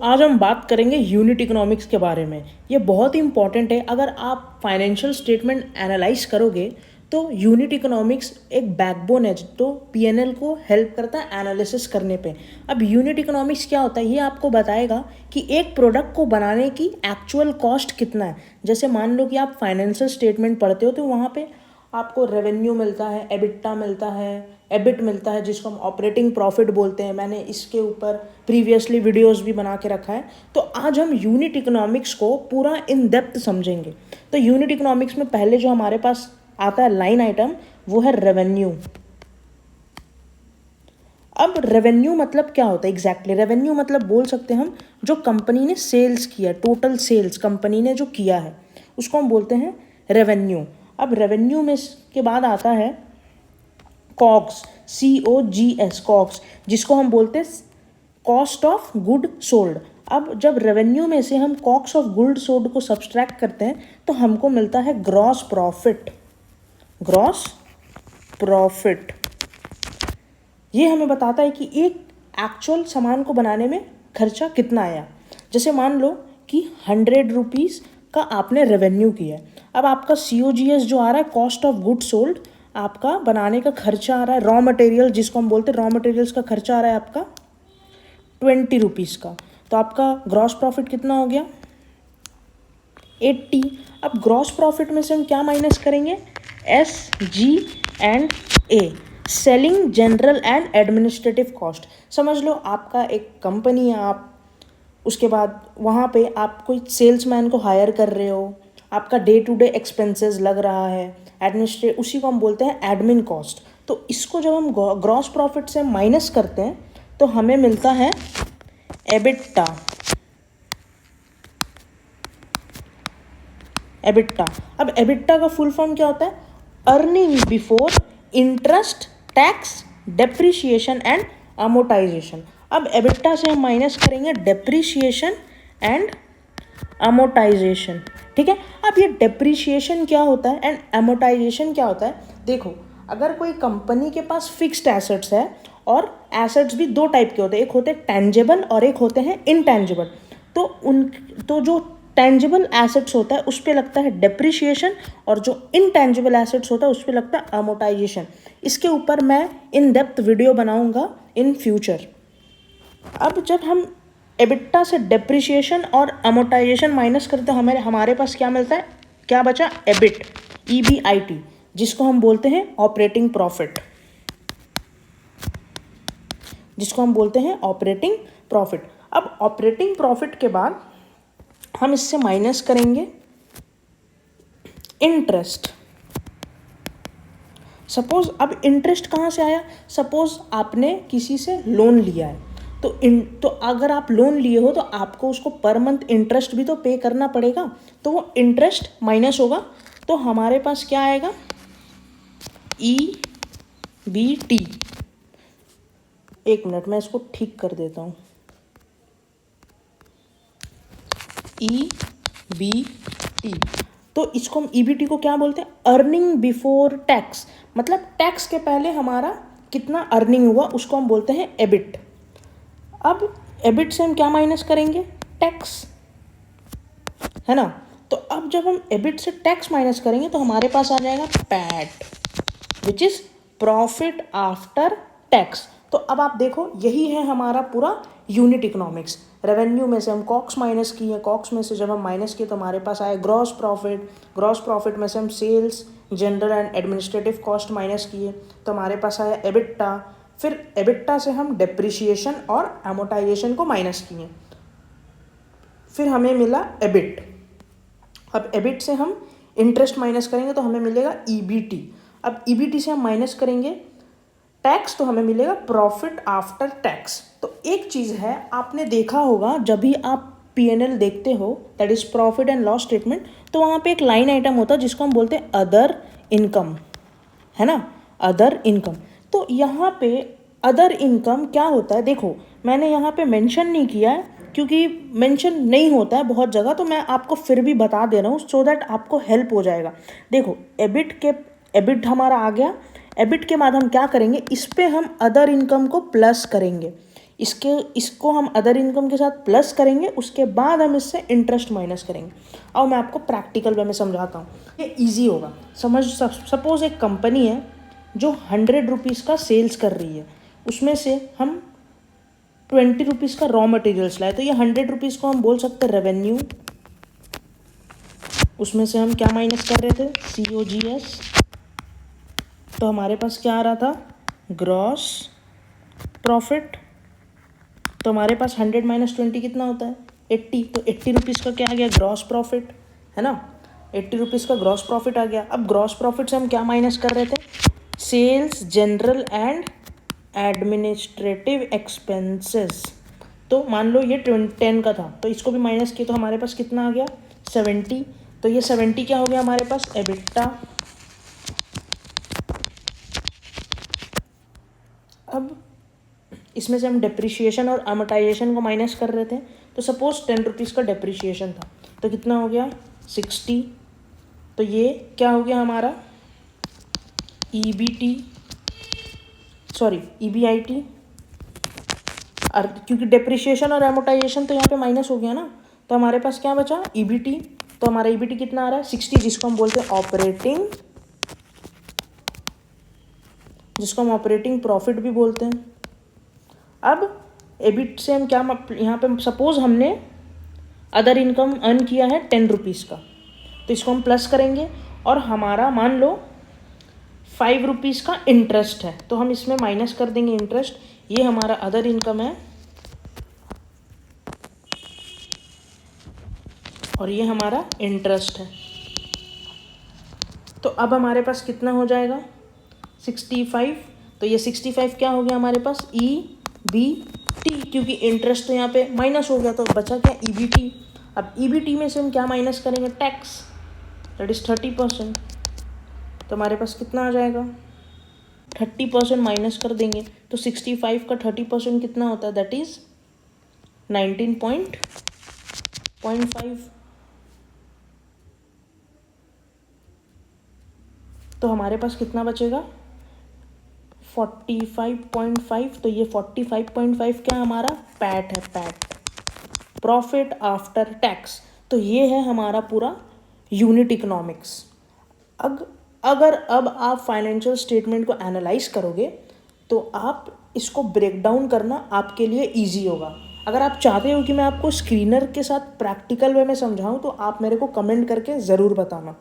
आज हम बात करेंगे यूनिट इकोनॉमिक्स के बारे में। ये बहुत ही इंपॉर्टेंट है। अगर आप फाइनेंशियल स्टेटमेंट एनालाइज करोगे तो यूनिट इकोनॉमिक्स एक बैकबोन है तो पीएनएल को हेल्प करता है एनालिसिस करने पे। अब यूनिट इकोनॉमिक्स क्या होता है ये आपको बताएगा कि एक प्रोडक्ट को बनाने की एक्चुअल कॉस्ट कितना है। जैसे मान लो कि आप फाइनेंशियल स्टेटमेंट पढ़ते हो तो वहाँ पे आपको रेवेन्यू मिलता है, एबिटा मिलता है, एबिट मिलता है, जिसको हम ऑपरेटिंग प्रॉफिट बोलते हैं। मैंने इसके ऊपर प्रीवियसली वीडियोस भी बना के रखा है। तो आज हम यूनिट इकोनॉमिक्स को पूरा इन डेप्थ समझेंगे। तो यूनिट इकोनॉमिक्स में पहले जो हमारे पास आता है लाइन आइटम वो है रेवेन्यू। अब रेवेन्यू मतलब क्या होता है एग्जैक्टली? रेवेन्यू मतलब बोल सकते हैं हम जो कंपनी ने सेल्स किया, टोटल सेल्स कंपनी ने जो किया है उसको हम बोलते हैं रेवेन्यू। अब रेवेन्यू में के बाद आता है कॉग्स, COGS, कॉग्स, जिसको हम बोलते हैं कॉस्ट ऑफ गुड सोल्ड। अब जब रेवेन्यू में से हम कॉस्ट ऑफ गुड सोल्ड को सब्सट्रैक्ट करते हैं तो हमको मिलता है ग्रॉस प्रॉफिट। ग्रॉस प्रॉफिट ये हमें बताता है कि एक एक्चुअल सामान को बनाने में खर्चा कितना आया। जैसे मान लो कि 100 रुपीज़ का आपने रेवेन्यू किया है। अब आपका COGS जो आ रहा है कॉस्ट ऑफ गुड सोल्ड, आपका बनाने का खर्चा आ रहा है, रॉ मटेरियल जिसको हम बोलते हैं रॉ मटेरियल्स का खर्चा आ रहा है आपका 20 रुपीज़ का। तो आपका ग्रॉस प्रॉफिट कितना हो गया 80। अब ग्रॉस प्रॉफिट में से हम क्या माइनस करेंगे? SG&A, selling general and administrative cost. समझ लो आपका एक कंपनी है, आप उसके बाद वहाँ पे आप कोई सेल्समैन को हायर कर रहे हो, आपका डे टू डे एक्सपेंसेस लग रहा है, एडमिनिस्ट्रेट, उसी को हम बोलते हैं एडमिन कॉस्ट। तो इसको जब हम ग्रॉस प्रॉफिट से माइनस करते हैं तो हमें मिलता है एबिटा। एबिटा, अब एबिटा का फुल फॉर्म क्या होता है? Earning before interest, tax, depreciation and amortization. अब एबिटा से हम माइनस करेंगे डेप्रिसिएशन एंड अमोटाइजेशन। ठीक है, अब ये डेप्रिसिएशन क्या होता है एंड अमोटाइजेशन क्या होता है? देखो, अगर कोई कंपनी के पास फिक्स्ड एसेट्स है, और एसेट्स भी दो टाइप के होते हैं, एक होते हैं टेंजिबल और एक होते हैं इनटेंजिबल। तो जो टेंजिबल एसेट्स होता है उस पर लगता है डेप्रिसिएशन, और जो इनटेंजिबल एसेट्स होता है उस पर लगता है अमोटाइजेशन। इसके ऊपर मैं इन डेप्थ वीडियो बनाऊंगा इन फ्यूचर। अब जब हम एबिटा से डेप्रिसिएशन और अमोटाइजेशन माइनस करते हैं हमारे पास क्या मिलता है? क्या बचा? एबिट, EBIT, जिसको हम बोलते हैं ऑपरेटिंग प्रॉफिट, जिसको हम बोलते हैं ऑपरेटिंग प्रॉफिट। अब ऑपरेटिंग प्रॉफिट के बाद हम इससे माइनस करेंगे इंटरेस्ट। सपोज अब इंटरेस्ट कहाँ से आया? सपोज आपने किसी से लोन लिया है, तो अगर आप लोन लिए हो तो आपको उसको पर मंथ इंटरेस्ट भी तो पे करना पड़ेगा। तो वो इंटरेस्ट माइनस होगा, तो हमारे पास क्या आएगा? EBT। एक मिनट, मैं इसको ठीक कर देता हूँ। EBT, तो इसको हम EBT को क्या बोलते हैं? Earning before tax. मतलब टैक्स के पहले हमारा कितना अर्निंग हुआ उसको हम बोलते हैं एबिट। अब एबिट से हम क्या माइनस करेंगे? टैक्स, है ना। तो अब जब हम एबिट से टैक्स माइनस करेंगे तो हमारे पास आ जाएगा PAT, which is profit after tax. तो अब आप देखो, यही है हमारा पूरा यूनिट इकोनॉमिक्स। रेवेन्यू में से हम कॉक्स माइनस किए, कॉक्स में से जब हम माइनस किए तो हमारे पास आया ग्रॉस प्रॉफिट, ग्रॉस प्रॉफिट में से हम sales, general and administrative cost minus किए तो हमारे पास आया एबिटा। फिर एबिटा से हम डेप्रिसिएशन और एमोटाइजेशन को माइनस किए, फिर हमें मिला एबिट। अब एबिट से हम इंटरेस्ट माइनस करेंगे तो हमें मिलेगा EBT। अब EBT से हम माइनस करेंगे टैक्स तो हमें मिलेगा प्रॉफिट आफ्टर टैक्स। तो एक चीज़ है, आपने देखा होगा जब भी आप PNL देखते हो, that is profit and loss statement, तो वहाँ पे एक लाइन आइटम होता है जिसको हम बोलते हैं अदर इनकम, है ना, अदर इनकम। तो यहाँ पे अदर इनकम क्या होता है? देखो, मैंने यहाँ पे मेंशन नहीं किया है क्योंकि मेंशन नहीं होता है बहुत जगह, तो मैं आपको फिर भी बता दे रहा हूँ सो दैट आपको हेल्प हो जाएगा। देखो, एबिट हमारा आ गया। एबिट के बाद हम क्या करेंगे? इस पे हम अदर इनकम को प्लस करेंगे। इसको हम अदर इनकम के साथ प्लस करेंगे, उसके बाद हम इससे इंटरेस्ट माइनस करेंगे। और मैं आपको प्रैक्टिकल वे में समझाता हूँ, ये इजी होगा। सपोज एक कंपनी है जो 100 रुपीज़ का सेल्स कर रही है, उसमें से हम 20 रुपीज़ का रॉ मटेरियल्स लाए, तो ये 100 रुपीज़ को हम बोल सकते हैं रेवेन्यू। उसमें से हम क्या माइनस कर रहे थे, COGS। तो हमारे पास क्या आ रहा था, ग्रॉस प्रॉफिट। तो हमारे पास 100 माइनस 20 कितना होता है, 80। तो 80 रुपीज़ का क्या आ गया, ग्रॉस प्रॉफिट, है ना। 80 रुपीज़ का ग्रॉस प्रॉफिट आ गया। अब ग्रॉस प्रॉफिट से हम क्या माइनस कर रहे थे, sales general and administrative expenses. तो मान लो ये 10 का था, तो इसको भी माइनस किया, तो हमारे पास कितना आ गया, 70। तो ये 70 क्या हो गया हमारे पास, एबिटा। अब इसमें से हम डेप्रिसिएशन और अमोर्टाइजेशन को माइनस कर रहे थे। तो सपोज 10 रुपीज़ का डेप्रिसिएशन था, तो कितना हो गया, 60। तो ये क्या हो गया हमारा, EBIT, क्योंकि डेप्रिसिएशन और अमोर्टाइजेशन तो यहाँ पे माइनस हो गया ना। तो हमारे पास क्या बचा, EBIT। तो हमारा EBIT कितना आ रहा है, 60, जिसको हम बोलते हैं ऑपरेटिंग प्रॉफिट भी बोलते हैं। अब EBIT से हम क्या, यहाँ पे सपोज हमने अदर इनकम अर्न किया है 10 रुपीज़ का, तो इसको हम प्लस करेंगे। और हमारा मान लो 5 रुपीज़ का इंटरेस्ट है, तो हम इसमें माइनस कर देंगे इंटरेस्ट। ये हमारा अदर इनकम है और ये हमारा इंटरेस्ट है। तो अब हमारे पास कितना हो जाएगा, 65। तो ये 65 क्या हो गया हमारे पास, EBT, क्योंकि इंटरेस्ट तो यहाँ पे माइनस हो गया, तो बचा क्या, EBT। अब EBT में से हम क्या माइनस करेंगे, टैक्स, दैट इज़ 30%। तो हमारे पास कितना आ जाएगा, 30% माइनस कर देंगे, तो 65 का 30% कितना होता है, दैट इज़ 19.5। तो हमारे पास कितना बचेगा, 45.5। तो ये 45.5 क्या हमारा पैट है, पैट, प्रॉफिट आफ्टर टैक्स। तो ये है हमारा पूरा यूनिट इकोनॉमिक्स। अगर अब आप फाइनेंशियल स्टेटमेंट को एनालाइज करोगे तो आप इसको ब्रेक डाउन करना आपके लिए इजी होगा। अगर आप चाहते हो कि मैं आपको स्क्रीनर के साथ प्रैक्टिकल वे में समझाऊं, तो आप मेरे को कमेंट करके ज़रूर बताना।